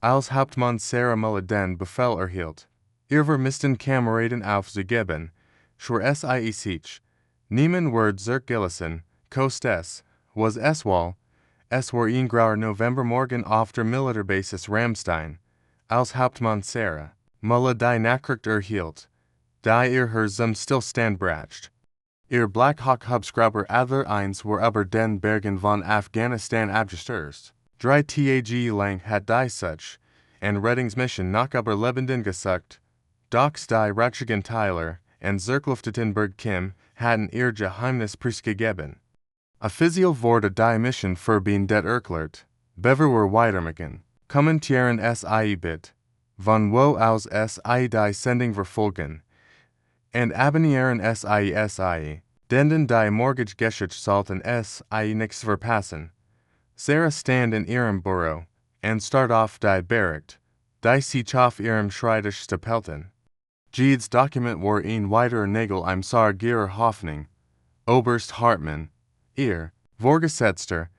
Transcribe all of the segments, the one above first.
als Hauptmann Sarah Mueller den Befehl erhielt. Ihr vermissten Kameraden aufzugeben, schwor sie sich. Niemand wird zurückgelassen, kost es, was es wohl. Es war ein grauer Novembermorgen auf der Militärbasis Ramstein, als Hauptmann Sarah Mueller die Nachricht erhielt, die zum Stillstand bracht. Ihr Blackhawk Hubschrauber Adler 1 war über den Bergen von Afghanistan abgestürzt. 3 Tage lang hat die Such, en Rettungsmission nach Überlebenden gesucht, doch die Ratchigen Tyler en Zurückluftetenberg Kim hatten ihr Geheimnis preisgegeben. Offiziell wurde die Mission verbeendet erklärt, bever war weitermachen, kommentieren sie bit, von wo aus sie die Sendung verfolgen, and abonnieren sie, denn die Mortgage sollten sie nichts verpassen. Sarah stand in ihrem Büro, and start auf die Bericht, die sich auf ihrem Schreibtisch stapelten. Jedes Dokument war ein weiterer Nagel im Sarg ihrer Hoffnung. Oberst Hauptmann, ihr Vorgesetzter,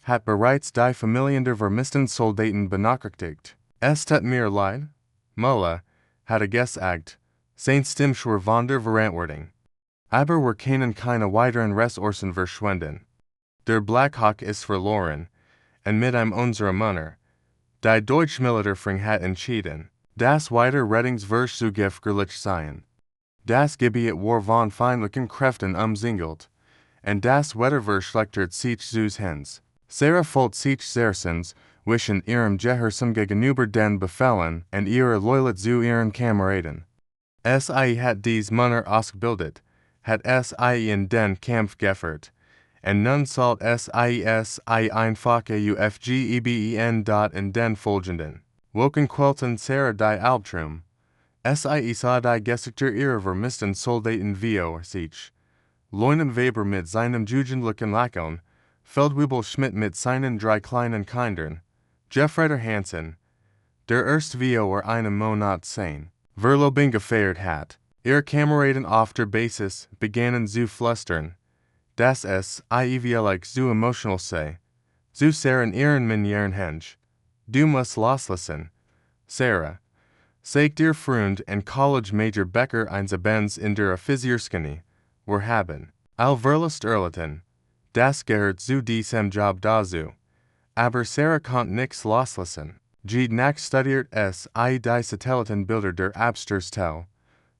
hat bereits die Familien der vermissten Soldaten benachrichtigt. Es tut mir leid, Mueller, hatte gesagt, sein Stimme schwor von der Verantwortung. Aber wir können keine weiteren Ressourcen verschwenden. Der Blackhawk ist verloren, und mit ihm unsere Männer. Die deutsche Militärführung hat entschieden, dass weitere Rettungsversuche gefährlich seien. Das Gebiet war von feindlichen Kräften umzingelt, und das Wetter verschlechtert sich zu Hens. Sarah fühlt sich sehr zwischen ihrem Gehorsam gegenüber den Befehlen und ihrer Loyalität zu ihren Kameraden. Sie hat dies Männer ausgebildet, hat sie in den Kampf geführt, und nun sollt sie einfache UFGEBEN. In den folgenden Wochen quälten Sarah die Albtraum. Sie sah die Gesichter ihrer vermissten Soldaten vor sich. Leutnant Weber mit seinem jugendlichen Lachen, Feldwebel Schmidt mit seinen 3 kleinen Kindern, Jeffreiter Hansen, der erst vor einem Monat sein Verlobung gefeiert hat. Ihre Kameraden auf der Basis begannen zu flüstern, dass es wirklich zu emotional sei. Zu Sarah in ihren Manieren hängt. Du musst loslassen, Sarah, sagt ihr Freund und College Major Becker Benz in der Offiziersknie. Wir haben allverlust erlitten. Das gehört zu diesem Job dazu. Aber Sarah konnte nichts loslassen. Jede Nacht studiert die Satellitenbilder der Absturzstelle.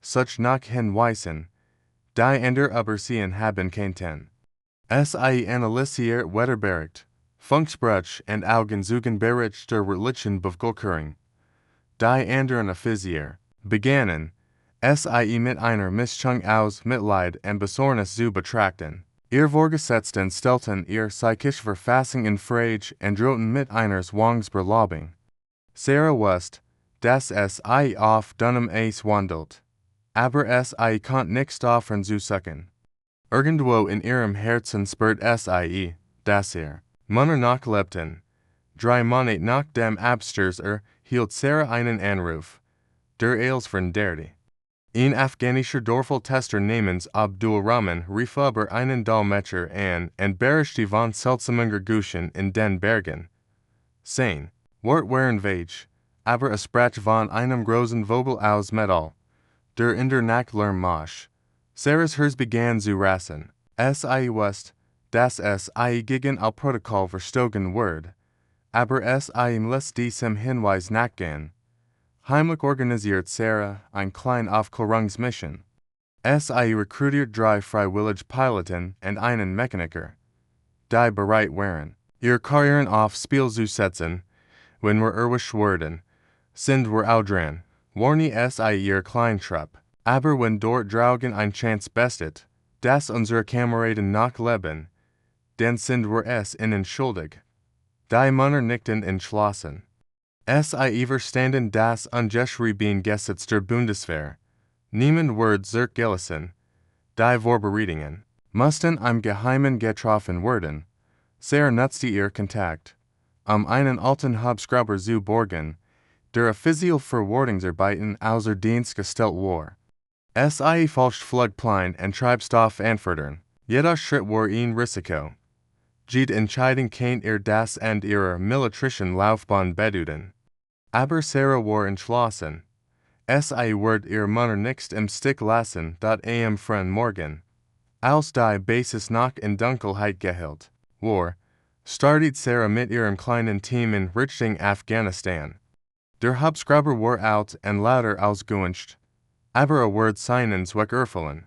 Such nach hinweisen, die Ender übersehen haben könnten. Sie analysiert Wetterbericht, Funkspruch und Augenzugenbericht der Religion Bevölkerung. Die anderen Offizier begannen, sie mit einer Mischung aus Mitleid und Besorgnis zu betrachten. Ihr Vorgesetzten stellten ihr psychische Verfassung in Frage und drohten mit einer Zwangsbeurlaubung. Sarah wusste, dass sie auf dünnem Eis wandelt. Aber sie konnte nichts davon zu suchen. Irgendwo in ihrem Herzen spürt sie, dass Männer noch lebten. 3 Monate nach dem Absturz hielt Sarah einen Anruf. Der Eils von Derde. Ein afghanischer Dorfeltester namens Abdul Rahman rief über einen Dolmetscher an und berichtete von seltsamen Geräuschen in den Bergen. Sein Wort waren vage, aber es sprach von einem großen Vogel aus Metall, der in der Nacht Lärm macht. Sarahs Herz begann zu rasen. Sie wusste, dass sie gegen all Protokoll verstoßen wurde, aber sie ließ diesem Hinweis nachgehen. Heimlich organisiert Sarah eine kleine Aufklärungsmission. Sie rekrutiert 3 freiwillige Piloten und einen Mechaniker, die bereit waren, ihre Karrieren aufs Spiel zu setzen, wenn wir erwischt wurden. Sind wir auch dran, warnie sie ihr Kleintrupp. Aber wenn dort draugen ein Chance besteht, dass unsere Kameraden noch leben, dann sind wir es ihnen schuldig. Die Männer nickten entschlossen. Sie verstanden das ungeschriebene Gesetz der Bundeswehr. Niemand wird zurückgelassen. Die Vorbereitungen mussten im Geheimen getroffen werden. Sarah nutzte ihr Kontakt, einen alten Hubschrauber zu borgen, der offiziell für Wartungsarbeiten außer Dienst gestellt war. Sie folgte Flugplan und Treibstoff anfordern. Jeder Schritt war ein Risiko. Jede Entscheidung kann das Ende ihrer militärischen Laufbahn bedeuten. aber Sarah war entschlossen. Sie wird ihr Manner nicht im Stich lassen, am frühen Morgen. Als die Basis noch in Dunkelheit gehüllt war, startet Sarah mit ihrem kleinen Team in Richtung Afghanistan. Der Hubschrauber war alt und lauter als gewünscht, aber wird seinen Zweck erfüllen.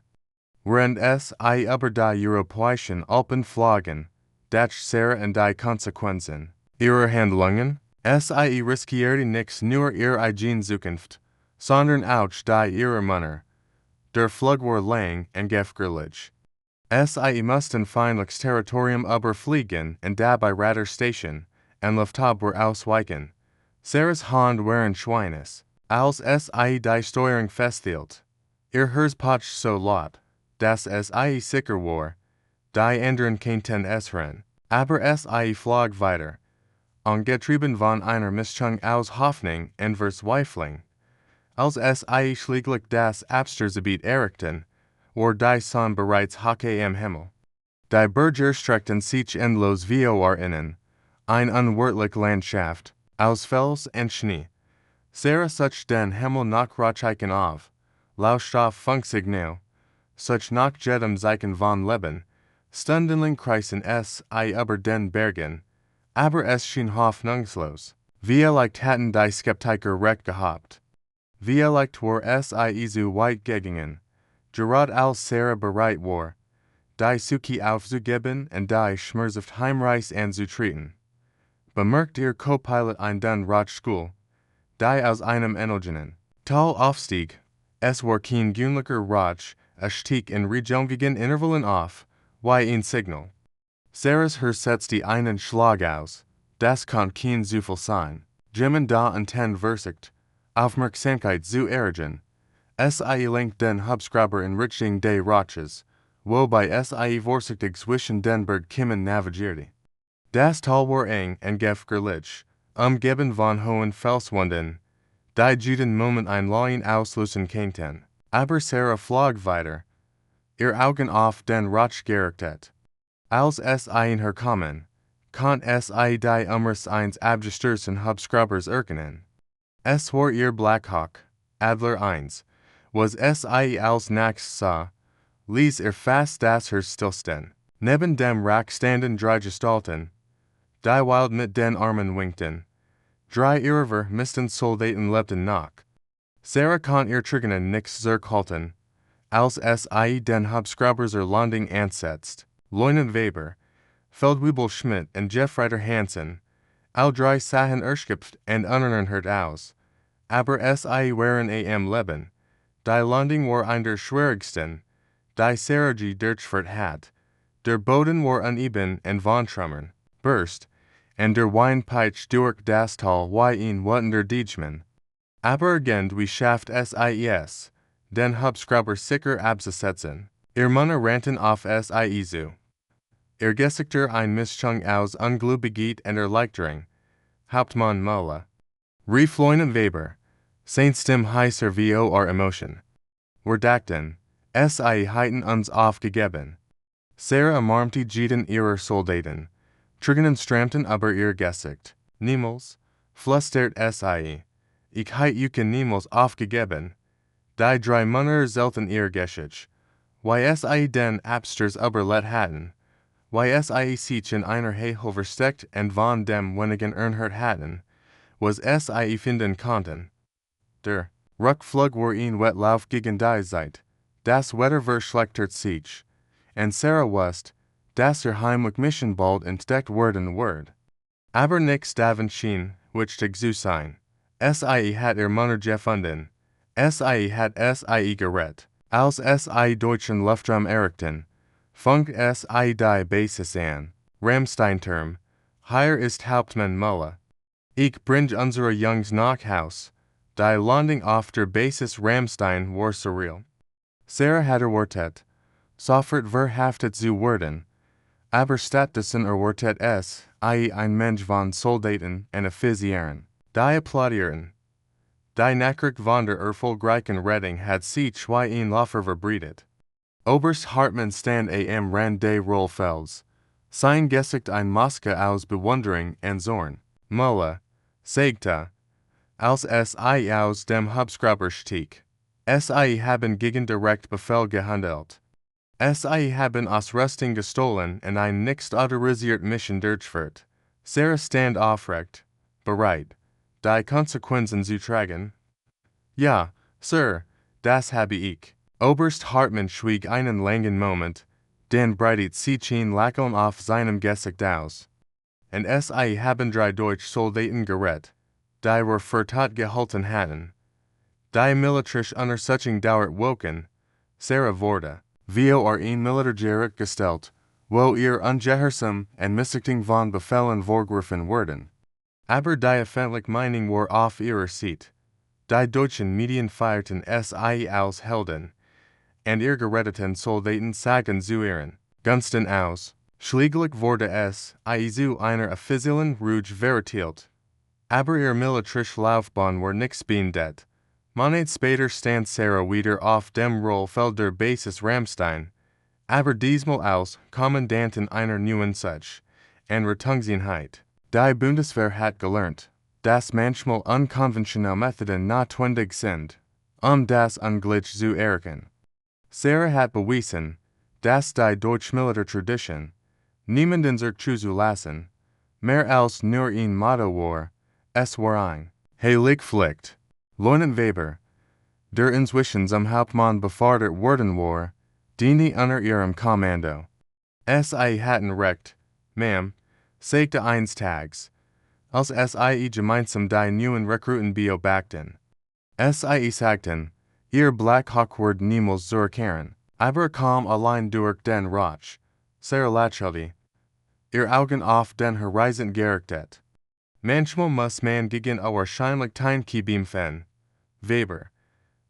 Während sie über die europäischen Alpen flogen, dachte Sarah an die Konsequenzen ihrer Handlungen. Sie riskierte nicht nur ihre eigene Zukunft, sondern auch die ihrer Männer. Der Flug war lang und gefährlich. Sie mussten feindliches Territorium überfliegen und dabei Radarstation und Luftabwehr ausweichen. Sarahs Hand waren Schweines, als sie die Steuerung festhielt. Ihr Herz pochte so laut, dass sie sicher war, die anderen konnten es hören. Aber sie flog weiter, angetrieben von einer Mischung aus Hoffnung und Verzweiflung. Als sie schließlich das Absturzgebiet erreichten, war die Sonne bereits hoch am Himmel. Die Berge streckten sich endlos vor ihnen, ein unwirtlich Landschaft, aus Fels und Schnee. Sarah such den Himmel nach Rauchzeichen auf, lauschte auf Funksignal, such nach jedem Zeichen von Leben, stundenlang kreisen sie über den Bergen, aber es schien hoffnungslos. Vielleicht hatten die Skeptiker recht gehabt. Vielleicht war sie so weit gegangen, gerade als Sarah bereit war, die Suche aufzugeben und die Schmerzhaft Heimreise anzutreten. Bemerkt ihr Co-Pilot ein den Rauchstuhl, die aus einem entlgenen Tal aufstieg. Es war kein gewöhnlicher Rauch, stieg in regelmäßigen Intervallen auf, wie ein Signal. Sarahs Herz setzte einen Schlag aus, das kann kein Zufall sein. Jemmen da und versucht, Aufmerksamkeit zu erregen. Sie lenkt den Hubschrauber in Richtung des Rauches, wobei sie vorsichtig zwischen den Bergkämmen navigierte. Das Tal war eng und gefährlich, umgeben von hohen Felswänden, die jeden Moment ein Laien auslösen konnten. Aber Sarah flog weiter, ihr Augen auf den Rauch gerichtet. Als sie in herkommen, konnte sie die Umriss eines abgestürzten Hubschraubers erkennen. Es war ihr Blackhawk, Adler 1, was sie als nächstes sah, ließ ihr fast das Herz stillstehen. Neben dem Wrack standen drei Gestalten, die wild mit den Armen winkten. Drei ihrer vermissten Soldaten lebten noch. Sarah konnte ihr Triggern nicht zurückhalten, als sie den Hubschrauber zur Landung ansetzt. Leutnant Weber, Feldwebel Schmidt und Jeffreiter Hansen, all drei sahen erschöpft und unerhört aus, aber sie waren am Leben. Die Landung war eine der schwierigsten, die Sarah je durchgeführt hat. Der Boden war uneben und von Trümmern burst, und der Wein peitscht durch das Tal wie ein wütender Diegemann. Aber irgendwie schafft es, den Hubschrauber sicher abzusetzen. Ihr Männer rannten auf sie zu. Ihr Gesichter ein Mischung aus Ungläubigkeit und Erleichterung. Hauptmann Mueller rief Leutnant Weber, seine Stimme heißer vor Emotion. Wir dachten, sie hätten uns aufgegeben. Sarah umarmte jeden ihrer Soldaten, Triggern strammten über ihr Gesicht. Niemals, flüstert sie, ich hätte niemals aufgegeben. Die drei Männer selten ihr Geschichte, wie sie den Absturz überlebt hatten, wie sie sich in einer Höhle versteckt und von dem wenigen ernhört hatten, was sie finden konnten. Der Rückflug war ein Wettlauf gegen die Zeit. Das Wetter verschlechtert sich, und Sarah wusste, dass ihr heimlich Mission bald entdeckt werden wird. Aber nichts davon schien wichtig zu sein. Sie hat ihr Männer gefunden. Sie hat sie gerettet. Als sie deutschen Luftraum erreichten, funkt sie die Basis an. Rammstein-Turm. Hier ist Hauptmann Mueller. Ich bringe unsere Jungs nach Haus. Die Landung auf der Basis Rammstein war surreal. Sarah hatte erwartet, sofort verhaftet zu werden, aber stattdessen erwartet ein Mensch von Soldaten und Offizieren. Die applaudierten. Die Nachricht von der erfolgreichen Rettung hat sich wie ein Laufer verbreitet. Oberst Hartmann stand am Rand des Rollfelds, sein Gesicht ein Maske aus Bewunderung und Zorn. Mueller sagte, als sie aus dem Hubschrauber stieg. Sie haben gegen direkt Befehl gehandelt. Sie haben Ausrüstung gestohlen und eine nicht autorisierte Mission durchgeführt. Sarah stand aufrecht, bereit, die Konsequenzen zu tragen. Ja, Sir, das habe ich. Oberst Hauptmann schwieg einen langen Moment, dann breitet sich ein Lächeln auf seinem Gesicht aus. Und sie haben drei deutsche Soldaten gerettet, die wir für tot gehalten hatten. Die militärische Untersuchung dauert Wochen. Sarah wurde, wie ein Militärgericht gestellt, wo ihr ungehorsam und Missachtung von Befehlen vorgeworfen wurden. Aber die öffentliche Meinung war auf ihrer Seite. Die deutschen Medien feierten sie als Helden, und ihr geretteten Soldaten sagten zu ihren Gunsten aus. Schließlich wurde sie zu einer offiziellen Ruhe verurteilt. Aber ihr militärische Laufbahn war nichts beendet. Monate später stand Sarah wieder auf dem Rollfeld der Basis Ramstein, aber diesmal als Kommandantin einer neuen Sach, und Rettungseinheit. Die Bundeswehr hat gelernt, dass manchmal unkonventionelle Methoden notwendig sind, das Unglück zu erreichen. Sarah hat bewiesen, dass die deutsche Militärtradition niemanden zurückzulassen, mehr als nur ein Motto war, es war ein heilig Pflicht. Lieutenant Weber, der inzwischen zum Hauptmann befördert worden war, diente unter ihrem Kommando. Sie hatten recht, Ma'am, sagte eines Tages, als sie gemeinsam die neuen Rekruten beobachten. Sie sagten, ihr Blackhawk wird niemals zurückkehren, aber kam allein durch den Rauch. Sarah lächelte, ihr Augen auf den Horizont gerichtet. Manchmal muss man gegen Wahrscheinlichkeiten kämpfen. Weber.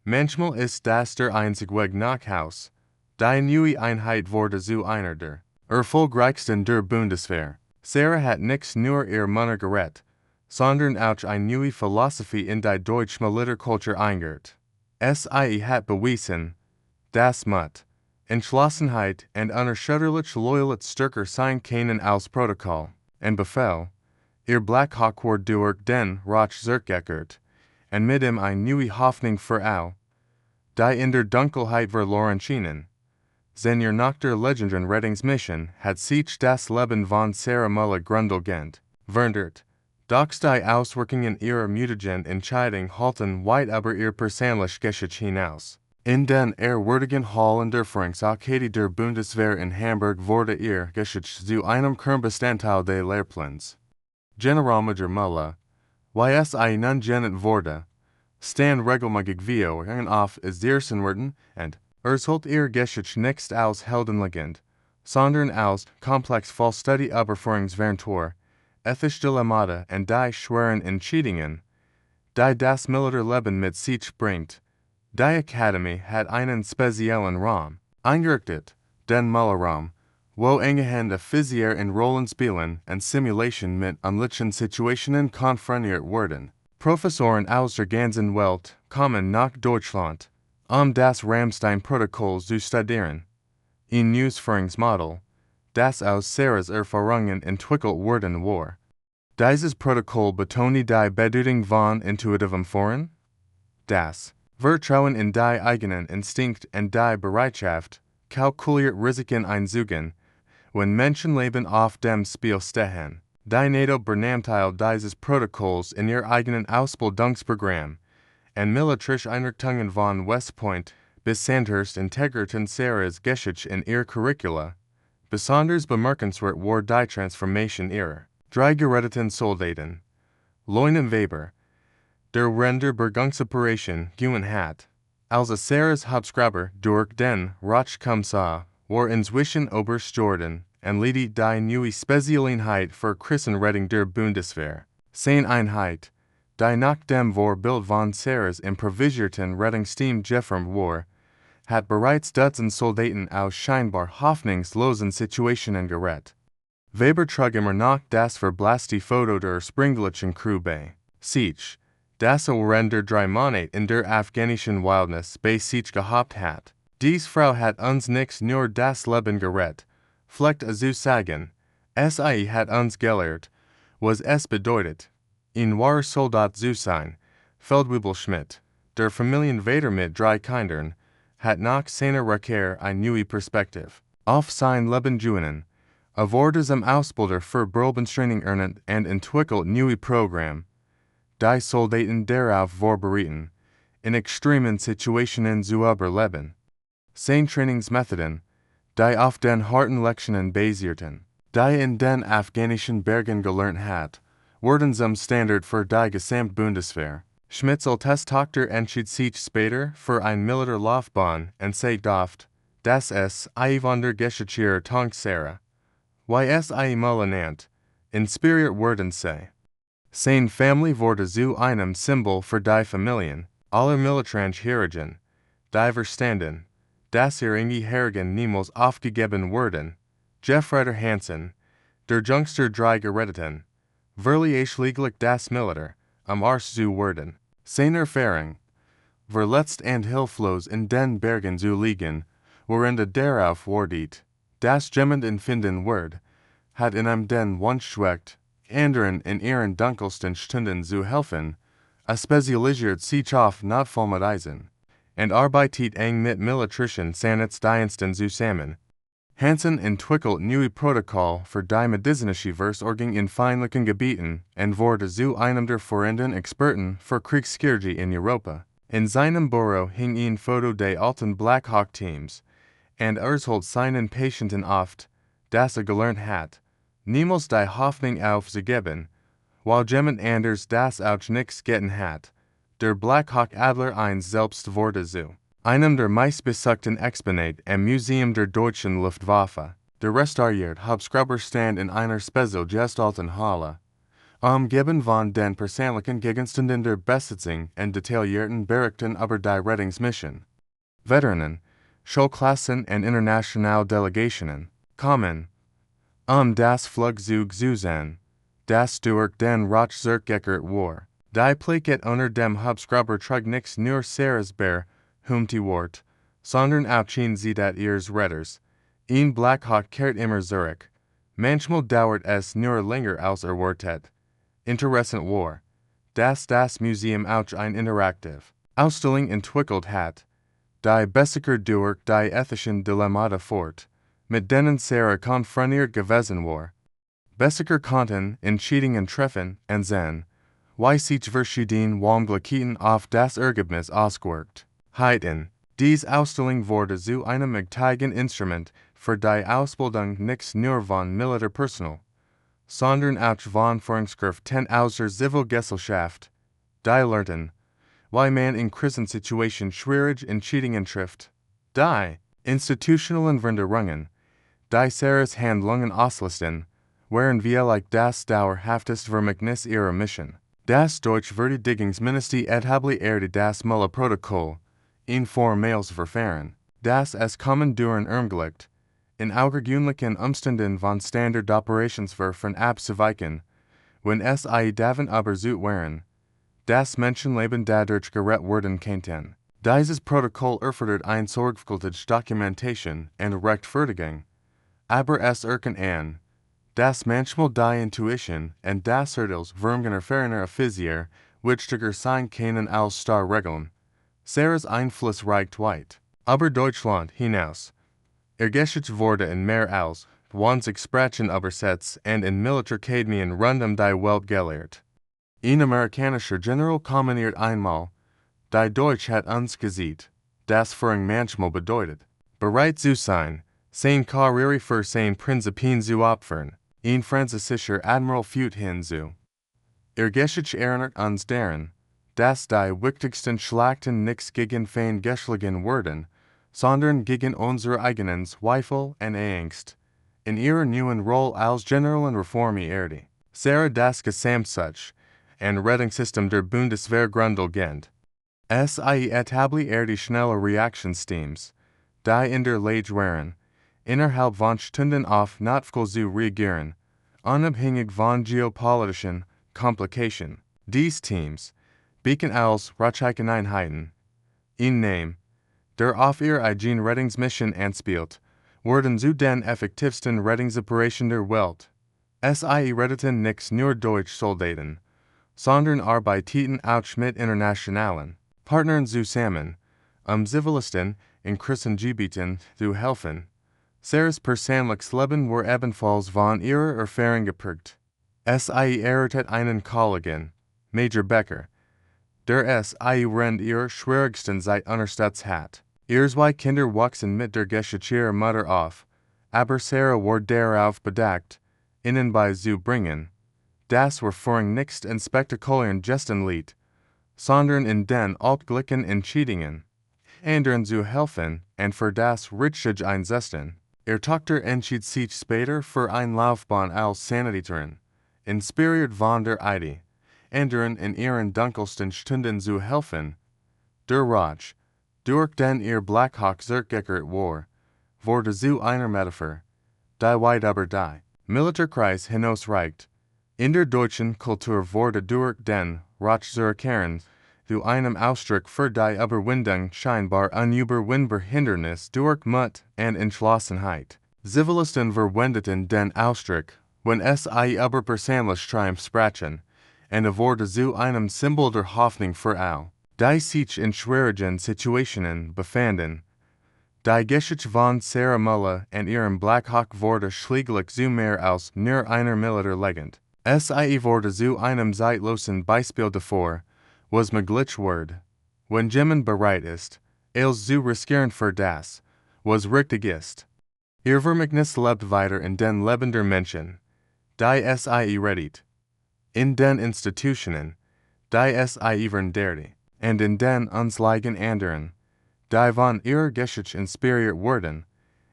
Manchmal ist das der einzige Weg nach Haus. Die neue Einheit wurde zu einer der erfolgreichsten der Bundeswehr. Sarah hat nicht nur ihr Mann gerettet, sondern auch eine neue Philosophie in die deutsche Militärkultur eingeführt. Sie hat bewiesen, dass Mut, Entschlossenheit und unerschütterliche Loyalität stärker sein können als Protokoll und Befehl. Ihr Blackhawk wurde durch den Rauch zurückgekehrt, und mit ihm eine neue Hoffnung für alle, die in der Dunkelheit verloren schienen. Ihr nach der legendären Rettungsmission hat sich das Leben von Sarah Mueller grundlegend verändert. Doch die Auswirkungen ihrer mutigen Entscheidung halten weit über ihr persönliches Geschichte hinaus. In den ehrwürdigen Hallen der Führungsakademie der Bundeswehr in Hamburg wurde ihr Geschichte zu einem Kernbestandteil des Lehrplans. Generalmajor Mueller, sie nun genannt wurde, stand regelmäßig Videoungen auf als Diersenwerten und sollte ihr Geschichte nicht als Heldenlegend, sondern als komplex Fallstudie über Führungsverantwortung, ethische Dilemmata und die schweren Entscheidungen, die das Militärleben mit sich bringt. Die Akademie hat einen speziellen Raum eingerichtet, den Mueller-Raum, wo angehende Offiziere in Rollenspielen und Simulationen mit unlichen Situationen konfrontiert wurden. Professoren aus der ganzen Welt kommen nach Deutschland, das Ramstein-Protokoll zu studieren. Ein neues Führungsmodell, das aus Sarahs Erfahrungen entwickelt worden war. Dieses Protokoll betont die Bedeutung von intuitivem Führen, das Vertrauen in die eigenen Instinkt und die Bereitschaft, kalkuliert Risiken einzugehen, wenn Menschenleben auf dem Spiel stehen. Die NATO-Bestandteil dieses Protokolls in ihr eigenen Ausbildungsprogramm und militärische Einrichtungen von West Point bis Sandhurst integrierten Sarahs Geschichte in ihr Curricula. Besonders bemerkenswert war die Transformation ihrer drei geretteten Soldaten. Lieutenant Weber, der Render Bergungsoperation gewonnen hat, als Sarahs Hubschrauber durch den Rauch kam sah, war inzwischen Oberst Jordan und ledet die neue Spezialeinheit für Krisenrettung der Bundeswehr. Seine Einheit, die nach dem Vorbild von Sarahs improvisierten Rettungsteam geformt war, hat bereits Dutzend Soldaten aus scheinbar hoffnungslosen Situationen gerettet. Weber trug immer noch das verblasste Foto der springlichen Crew bei sich, das Render 3 Monate in der afghanischen Wildnis bei sich gehabt hat. Dies Frau hat uns nicht nur das Leben gerettet, pflegt zu sagen, sie hat uns gelehrt, was es bedeutet, ein wahrer Soldat zu sein, Feldwebel der Familien Vader mit drei Kindern, hat nach seiner Rückkehr eine neue Perspektive auf sein Leben gewonnen. Wurde zum Ausbilder für Berufstraining ernannt und entwickelt neue Programme, die Soldaten darauf vorbereiten, in extremen Situationen zu überleben. Seine Trainingsmethoden, die auf den harten Lektionen basierten, die in den afghanischen Bergen gelernt hat, wurden zum Standard für die Gesamtbundeswehr. Schmitz als Tochter entschied sich später für eine Militärlaufbahn und sagt oft, dass es von der Geschichte Tank Sarah, wie Mueller nennt, inspiriert worden sei. Seine Familie wurde zu einem Symbol für die Familien aller Militärischen, die verstanden, dass ihre Herren niemals aufgegeben wurden. Jeffreiter Hansen, der Jüngster drei Geretteten, verlieh leglich das Militär, Arsch zu werden. Seine Erfahrung, verletzt und hilflos in den Bergen zu liegen, worin darauf wartet, dass jemand finden wird, hat den Wunsch schweckt, anderen in ihren dunkelsten Stunden zu helfen, spezialisiert sich auf Notfallmedeisen, und arbeitet eng mit militärischen Sanitätsdiensten zusammen. Hansen entwickelt neue Protokoll für die medizinische Versorgung in feindlichen Gebieten und wurde zu einem der führenden Experten für Kriegschirurgie in Europa. In seinem Büro hing ein Foto des alten Blackhawk-Teams, und holt seinen Patienten oft, dass gelernt hat, niemals die Hoffnung aufzugeben, while jemand anders das auch nichts getan hat. Der Blackhawk Adler I selbst wurde zu einem der meistbesuchten Exponate im Museum der Deutschen Luftwaffe. Der restauriert Hubschrauberstand in einer speziell gestalten Halle, umgeben von den persönlichen Gegenständen der Besatzung und detaillierten Berichten über die Rettungsmission. Veteranen, Schulklassen und internationale Delegationen kommen, das Flugzeug zu sehen, das durch den Rauch zurückgekehrt war. Die Plaket unter dem Hubschrauber trug nichts nur Sarahs Bär, wort, sondern auch sie dat ihres Retters. Ein Blackhawk kehrt immer zurück. Manchmal dauert es nur länger als erwartet. Interessant war, dass das Museum auch ein interaktiv Ausstellung entwickelt hat, die Besicher durch die ethischen Dilemmata fort, mit denen Sarah konfrontiert gewesen war. Besicher konnten Entscheidungen treffen und sehen, wie sich verschiedene Warmgleichkeiten auf das Ergebnis auswirkt. Dies Ausstellung wurde zu einem mächtigen Instrument für die Ausbildung nicht nur von Militärpersonal, sondern auch von Führungskräften aus der Zivilgesellschaft, die lernten, wie man in Krisensituationen schwierige Entscheidungen trifft. Die institutionellen Veränderungen, die Sarahs Handlungen auslösten, waren vielleicht das dauerhafteste Vermächtnis ihrer Mission. Das deutsche Verteidigungsministerium etablierte das Mueller-Protokoll, in formales Verfahren, das es kommandieren ermöglicht, in außergewöhnlichen Umständen von Standard-Operationswerfen abzuweichen, wenn es davon überzeugt waren, dass Menschenleben dadurch gerettet werden könnten. Dieses Protokoll erfordert eine sorgfältige Dokumentation und Rechtfertigung, aber es erkennt an, dass manchmal die Intuition und das Urteils wegen erfahrener Offizier wichtiger sein können als Starrregeln. Sarahs Einfluss reicht weit, aber Deutschland hinaus. Geschützt wurde in mehr als 20 Sprachen übersetzt und in Militärakademien rund die Welt gelehrt. Ein amerikanischer General kommentiert einmal, die Deutsch hat uns gesagt, dass Führung manchmal bedeutet, bereit zu sein, seine Karriere für seine Prinzipien zu opfern. Ein französischer Admiral fügt hinzu. Geschichte erinnert uns daran, dass die wichtigsten Schlachten nicht gegen Feind geschlagen wurden, sondern gegen unsere eigenen Zweifel und Angst. In ihrer neuen Rolle als Generalin reformierte Sarah das Gesamtsuch und Rettungssystem der Bundeswehr grundlegend. Sie etablierte schnelle Reaktionsteams, die in der Lage waren, innerhalb von Stunden auf Notfälle zu reagieren, unabhängig von geopolitischen Komplikationen. Diese Teams, beacon als Raucheinheiten, in Name, der auf ihre eigene Rettungsmission anspielt, wurden zu den effektivsten Rettungsoperationen der Welt. Sie retteten nicht nur deutsche Soldaten, sondern Arbeiten auch mit internationalen Partnern zusammen, Zivilisten in Krisengebieten zu helfen. Sarahs persönliches Leben war ebenfalls von ihrer Erfahrung geprägt. Sie errichtet einen Kollegen, Major Becker, der während ihrer schwierigsten Zeit unterstützt hat. Ihre zwei Kinder wuchsen mit der Geschichte ihrer Mutter auf, aber Sarah war darauf bedacht, ihnen beizubringen, dass Erfahrung nicht in spektakulären Gesten liegt, sondern in den alltäglichen Entscheidungen. Anderen zu helfen und für das richtig einsetzen. Ihre Tochter entschied sich später für eine Laufbahn als Sanitäterin, inspiriert von der Idee, anderen in ihren dunkelsten Stunden zu helfen. Der Rauch, durch den ihr Blackhawk zurückgekehrt war, wurde zu einer Metapher, die weit über die Militärkreis hinausreicht. In der deutschen Kultur wurde durch den Rauch zurückkehren zu einem Ausdruck für die Überwindung scheinbar unüberwindbar Hindernis durch Mut und Entschlossenheit. Zivilisten verwendeten den Ausdruck, wenn sie über persönlich Triumph sprachen, und wurde zu einem Symbol der Hoffnung für alle, die sich in schwierigen Situationen befanden. Die Geschichte von Sarah Mueller und ihrem Blackhawk wurde schließlich zu mehr als nur einer Militärlegende. Sie wurde zu einem zeitlosen Beispiel dafür, was möglich wird, wenn jemand bereit ist, alles zu riskieren für das, was richtig ist. Ihr Vermächtnis lebt weiter in den Leben der Menschen, die sie rettet, in den Institutionen, die sie vernderte, und in den unzähligen anderen, die von ihrer Geschichte inspiriert wurden,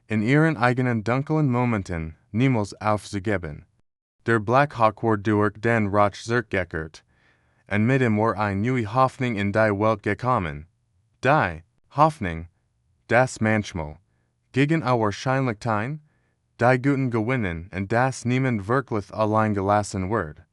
in ihren eigenen dunklen Momenten niemals aufzugeben. Der Blackhawk war durch den Rauch zurückgekehrt, und mit ihm war eine neue Hoffnung in die Welt gekommen. Die Hoffnung, dass manchmal, gegen Wahrscheinlichkeiten, die Guten gewinnen und dass niemand wirklich allein gelassen wird.